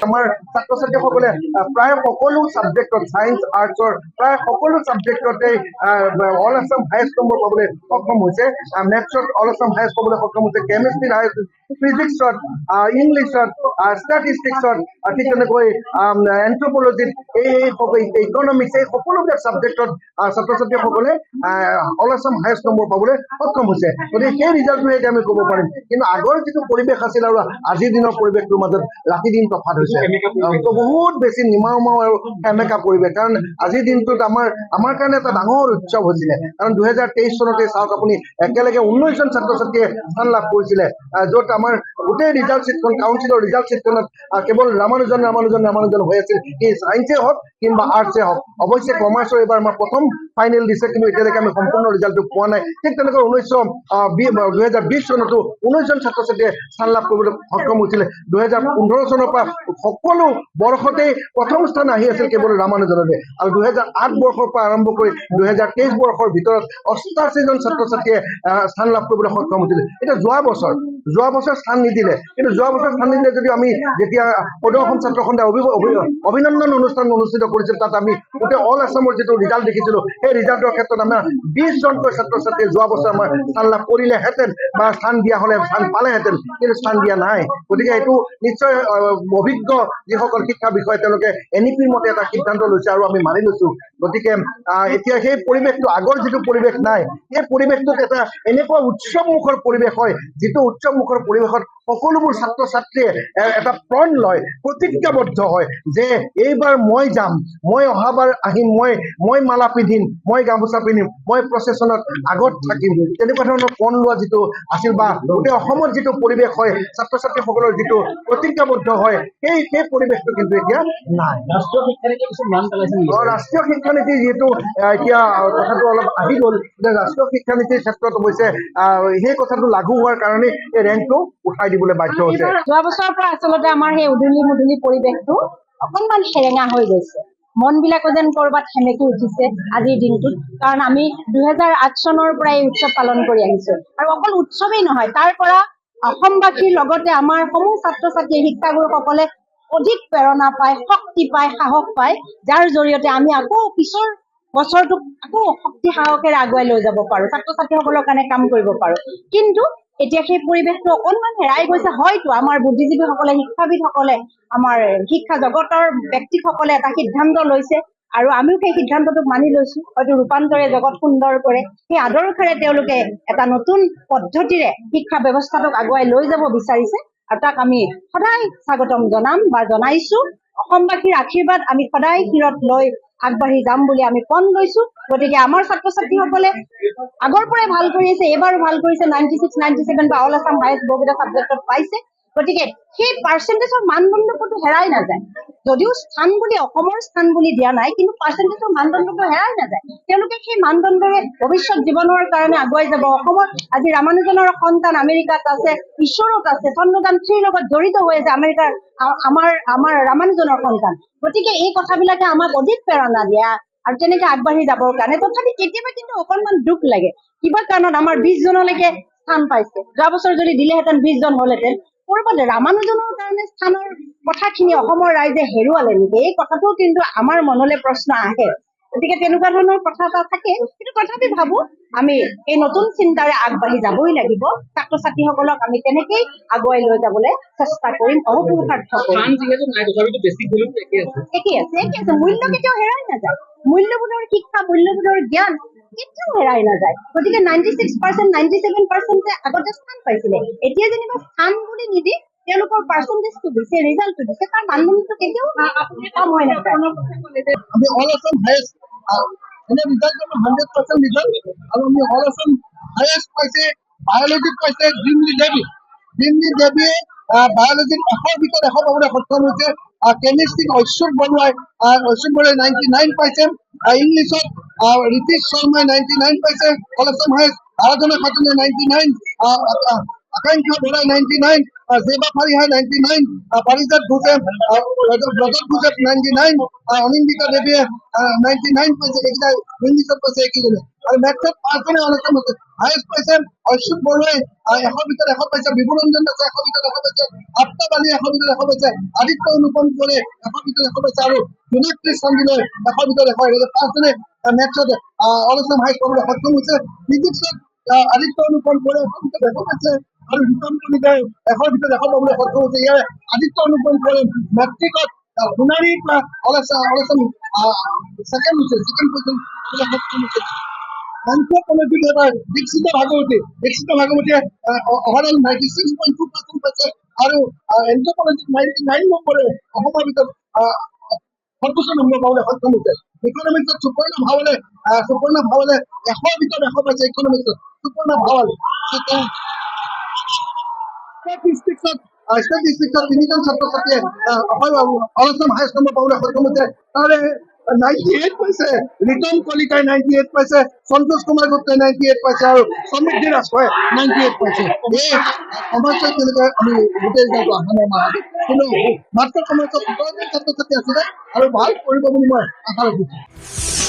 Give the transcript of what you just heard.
আমাৰ ছাত্ৰ ছাত্ৰীসকলে প্ৰায় সকলো ছাবজেক্টত ছায়েন্স আৰ্টছৰ প্ৰায় সকলো ছাবজেক্টতে অল আছাম হায়েষ্ট নম্বৰ পাবলৈ সক্ষম হৈছে। মেথছত অল আছাম হায়েষ্ট পাবলৈ সক্ষম হৈছে, কেমেষ্ট্ৰিত হায়েষ্ট, ফিজিক্সত, ইংলিছত, ষ্টেটিষ্টিক্সত, ঠিক তেনেকৈ এন্থ্ৰপলজিত, ইকনমিক্স, এই সকলোবিলাক ছাবজেক্টত ছাত্ৰ ছাত্ৰীসকলে অল আছাম হায়েষ্ট নম্বৰ পাবলৈ সক্ষম হৈছে। গতিকে সেই ৰিজাল্টটোৱে এতিয়া আমি ক'ব পাৰিম। কিন্তু আগৰ যিটো পৰিৱেশ আছিল আৰু আজিৰ দিনৰ পৰিৱেশটোৰ মাজত ৰাতি দিন তফাত হৈছে, বহুত বেছি নিমাও আৰু সেমেকা পৰিৱেশ। কাৰণ আজিৰ দিনটোত আমাৰ কাৰণে এটা ডাঙৰ উৎসৱ হৈছিলে। কাৰণ 2023 চনতে চাওক আপুনি, একেলগে 19 জন ছাত্ৰ ছাত্ৰীয়ে স্থান লাভ কৰিছিলে, য'ত আমাৰ গোটেই ৰিজাল্ট শ্বীটখন, কাউন্সিলৰ ৰিজাল্ট শ্বীটখনত কেৱল ৰামানুজন হৈ আছিল। কি ছায়েন্সে হওক কিংবা আৰ্টছে হওক। অৱশ্যে কমাৰ্চৰ এইবাৰ আমাৰ প্ৰথম ফাইনেল দিছে, কিন্তু এতিয়ালৈকে আমি সম্পূৰ্ণ ৰিজাল্টটো পোৱা নাই। ঠিক তেনেকৈ 2020 চনতো 19 জন ছাত্ৰ ছাত্ৰীয়ে স্থান লাভ কৰিবলৈ সক্ষম হৈছিলে। 2015 চনৰ পৰা সকলো বৰ্ষতেই প্ৰথম স্থান আহি আছিল কেৱল ৰামানুজনলৈ, আৰু 2008 বৰ্ষৰ পৰা আৰম্ভ কৰি 2023 বৰ্ষৰ ভিতৰত 88 জন ছাত্ৰ ছাত্ৰীয়ে স্থান লাভ কৰিবলৈ সক্ষম হৈছিল। এতিয়া যোৱা বছৰ স্থান নিদিলে, কিন্তু যোৱা বছৰ স্থান নিদিলে যদিও আমি যেতিয়া প্ৰদৰ্শন ছাত্ৰ সন্থাই অভিনন্দন অনুষ্ঠান অনুষ্ঠিত কৰিছিল, তাত আমি গোটেই অল আছামৰ যিটো ৰিজাল্ট দেখিছিলো, সেই ৰিজাল্টৰ ক্ষেত্ৰত আমাৰ 20 জনকৈ ছাত্ৰ ছাত্ৰীয়ে যোৱা বছৰ আমাৰ স্থান লাভ কৰিলেহেঁতেন বা স্থান দিয়া হলে স্থান পালেহেঁতেন, কিন্তু স্থান দিয়া নাই। গতিকে এইটো নিশ্চয় অভিজ্ঞ যিসকল শিক্ষা বিষয়ে তেওঁলোকে NEP-ৰ মতে এটা সিদ্ধান্ত লৈছে আৰু আমি মানি লৈছো। গতিকে এতিয়া সেই পৰিৱেশটো, আগৰ যিটো পৰিৱেশ নাই, সেই পৰিৱেশটোত এটা এনেকুৱা উৎসৱমুখৰ পৰিৱেশ হয়, যিটো উৎসৱমুখৰ পৰিৱেশত সকলোবোৰ ছাত্ৰ ছাত্ৰীয়ে এটা প্रण লয়, প্ৰতিজ্ঞাবদ্ধ হয় যে এইবাৰ মই যাম, মই অহাবাৰ আহিম, মই মালা পিন্ধিম, মই গামোচা পিন্ধিম, মই প্ৰচেছনত আগত থাকিম। তেনেকুৱা ধৰণৰ প্रण লোৱা যিটো আছিল বা গোটেই অসমত যিটো পৰিৱেশ হয়, ছাত্ৰ ছাত্ৰীসকলৰ যিটো প্ৰতিজ্ঞাবদ্ধ হয়, সেই পৰিৱেশটো কিন্তু এতিয়া নাই। ৰাষ্ট্ৰীয় শিক্ষানীতি যিহেতু এতিয়া কথাটো অলপ আহি গ'ল, যে ৰাষ্ট্ৰীয় শিক্ষানীতিৰ ক্ষেত্ৰত অৱশ্যে সেই কথাটো লাগু হোৱাৰ কাৰণে এই ৰেংকটো উঠাই দিবলৈ বাধ্য হৈছে। যোৱা বছৰৰ পৰা আচলতে আমাৰ সেই উদুলি পৰিৱেশটো অকণমান সেৰেঙা হৈ গৈছে। মন বিলাকো যেন কৰবাত সেমেকি উঠিছে আজিৰ দিনটোত। কাৰণ আমি 2008 চনৰ পৰা এই উৎসৱ পালন কৰি আহিছো, আৰু অকল উৎসৱেই নহয়, তাৰ পৰা অসমবাসীৰ লগতে আমাৰ সমূহ ছাত্ৰ ছাত্ৰী, শিক্ষাগুৰুসকলে অধিক প্ৰেৰণা পায়, শক্তি পায়, সাহস পায়, যাৰ জৰিয়তে আমি আকৌ পিছৰ বছৰটোক আকৌ শক্তি সাহসেৰে আগুৱাই লৈ যাব পাৰো, ছাত্ৰ ছাত্ৰীসকলৰ কাৰণে কাম কৰিব পাৰো। কিন্তু এতিয়া সেই পৰিৱেশটো অকণমান হেৰাই গৈছে। হয়তো আমাৰ বুদ্ধিজীৱীসকলে, শিক্ষাবিদসকলে, আমাৰ শিক্ষা জগতৰ ব্যক্তিসকলে এটা সিদ্ধান্ত লৈছে, আৰু আমিও সেই সিদ্ধান্তটোক মানি লৈছো। হয়তো ৰূপান্তৰে জগত সুন্দৰ কৰে, সেই আদৰ্শৰে তেওঁলোকে এটা নতুন পদ্ধতিৰে শিক্ষা ব্যৱস্থাটোক আগুৱাই লৈ যাব বিচাৰিছে, আৰু তাক আমি সদায় স্বাগতম জনাম বা জনাইছো। অসমবাসীৰ আশীৰ্বাদ আমি সদায় শিৰত লৈ আগবাঢ়ি যাম বুলি আমি পণ লৈছো। গতিকে আমাৰ ছাত্ৰ ছাত্ৰীসকলে আগৰ পৰাই ভাল কৰি আছে, এইবাৰো ভাল কৰিছে, 96, 97 বা অল আছাম হায়েষ্ট বহুকেইটা ছাবজেক্টত পাইছে। গতিকে সেই পাৰ্চেণ্টেজৰ মানদণ্ডটো হেৰাই নাযায়। যদিও স্থান বুলি, অসমৰ স্থান বুলি দিয়া নাই, কিন্তু পাৰ্চেণ্টেজৰ মানদণ্ডটো হেৰাই নাযায়। তেওঁলোকে সেই মানদণ্ডৰে ভৱিষ্যত জীৱনৰ কাৰণে আগুৱাই যাব। অসমৰ আজি ৰামানুজনৰ সন্তান আমেৰিকাত আছে, ঈশ্বৰত আছে, চন্দ্ৰযান 3 লগত জড়িত হৈ আছে আমেৰিকাৰ আমাৰ ৰামানুজনৰ সন্তান। গতিকে এই কথাবিলাকে আমাক অধিক প্ৰেৰণা দিয়া আৰু তেনেকে আগবাঢ়ি যাবৰ কাৰণে। তথাপি কেতিয়াবা কিন্তু অকণমান দুখ লাগে, কিবা কাৰণত আমাৰ 20 জনলৈকে স্থান পাইছে। যোৱা বছৰ যদি দিলেহেঁতেন 20 জন হলহেঁতেন। কৰবাত ৰামানুজনৰ কাৰণে স্থানৰ কথাখিনি অসমৰ ৰাইজে হেৰুৱালে নেকি, এই কথাটো কিন্তু আমাৰ মনলৈ প্ৰশ্ন আহে। গতিকে তেনেকুৱা ধৰণৰ কথা এটা থাকে, কিন্তু তথাপি ভাবো আমি এই নতুন চিন্তাৰে আগবাঢ়ি যাবই লাগিব। ছাত্ৰ ছাত্ৰীসকলক আমি তেনেকেই আগুৱাই লৈ যাবলৈ চেষ্টা কৰিম, অহোপুৰুষাৰ্থ কৰিম। একেই আছে। মূল্য কেতিয়াও হেৰাই নাযায়। মূল্যবোধৰ শিক্ষা, মূল্যবোধৰ জ্ঞান কেতিয়াও হেৰাই নাযায়। গতিকে 96%, 97% আগতে স্থান পাইছিলে, এতিয়া যেনিবা স্থান বুলি নিদি তেওঁলোকৰ পাৰ্চেণ্টেজটো দিছে, ৰিজাল্টটো দিছে, তাৰ মানদণ্ডটো কেতিয়াও কম হৈ নাযায়। আমি অল আছাম হায়েষ্ট এনে ৰিজাল্ট 100% ৰিজাল্ট, আৰু আমি অল আছাম হায়েষ্ট পাইছে বায়'লজিত পাইছে জিমলি দেৱীয়ে বায়'লজিত 100ৰ ভিতৰত 100 পাবলৈ সক্ষম হৈছে। কেমিষ্ট্ৰিত ঐশ্বৰ বৰুৱাই 99 পাইছে। ইংলিছত ৰিতিশ শৰ্মাই 99 পাইছে, অল আছাম হায়েষ্ট। আৰাধনা খাতুনে 99, আকাংক্ষা বৰা 99, জেবা ফাৰিহা 99, পাৰিজাত ঘোষে ৰজত ঘোষে 99, অনিন্দিতা দেৱীয়ে 99 পাইছে। এইকেইটা ইংলিছত পাইছে এইকেইজনে। আৰু মেথছত 5জনে অনাৰ্চত আছে। হায়েষ্ট পাইছে অচ্যুত বৰুৱাই 100 ভিতৰত 100 পাইছে, বিভুৰঞ্জন দাসে 100 ভিতৰত 100 পাইছে, আফতাব আলী 100 ভিতৰত 100 পাইছে, আদিত্য অনুপম কোঁৱৰে 100 ভিতৰত 100 পাইছে, আৰু জোনাক্ষী চন্দিলৈ 100 ভিতৰত 100। এই 5জনে মেথছত অল আছাম হাইস্ট পাবলৈ সক্ষম হৈছে। ফিজিক্সত আদিত্য অনুপম কোঁৱৰে 100 ভিতৰত 100 পাইছে, আৰু ৰীতম কলিতাই 100 ভিতৰত 100 পাবলৈ সক্ষম হৈছে। ইয়াৰে আদিত্য অনুপম কোঁৱৰে মেট্ৰিকত সোণাৰীৰ পৰা অল আছাম ছেকেণ্ড হৈছে, ছেকেণ্ড পজিশ্যন পাবলৈ সক্ষম হৈছে। এনথ্ৰপলজিত এবাৰ দীক্ষিত ভাগৱতীয়ে অভাৰঅল 96.2% পাইছে, আৰু এনথ্ৰপলজিত 99 নম্বৰে অসমৰ ভিতৰত সৰ্বোচ্চ নম্বৰ পাবলৈ সক্ষম হৈছে। ইকনমিক্সত সুপৰ্ণা ভাৱালে 100 ভিতৰত 100 পাইছে। ইকনমিক্সত সুপৰ্ণা ভাৱালে। ষ্টেটিষ্টিক্সত তিনিজন ছাত্ৰ ছাত্ৰীয়ে অল আছাম হাইস্ট নম্বৰ পাবলৈ সক্ষম হৈছে। তাৰে 98 পাইছে ৰীতম কলিতাই, 98 পাইছে সন্তোষ কুমাৰ গুপ্তাই, 98 পাইছে, আৰু সমৃদ্ধি ৰাজখোৱাই 98 পাইছে। এই সমাজত তেনেকৈ আমি গোটেই ৰিজাল্টটো অহা নাই মাহত, কিন্তু মাত্ৰ সমাজত 17জন ছাত্ৰ ছাত্ৰী আছিলে, আৰু ভাল কৰিব বুলি মই আশা ৰাখিছোঁ।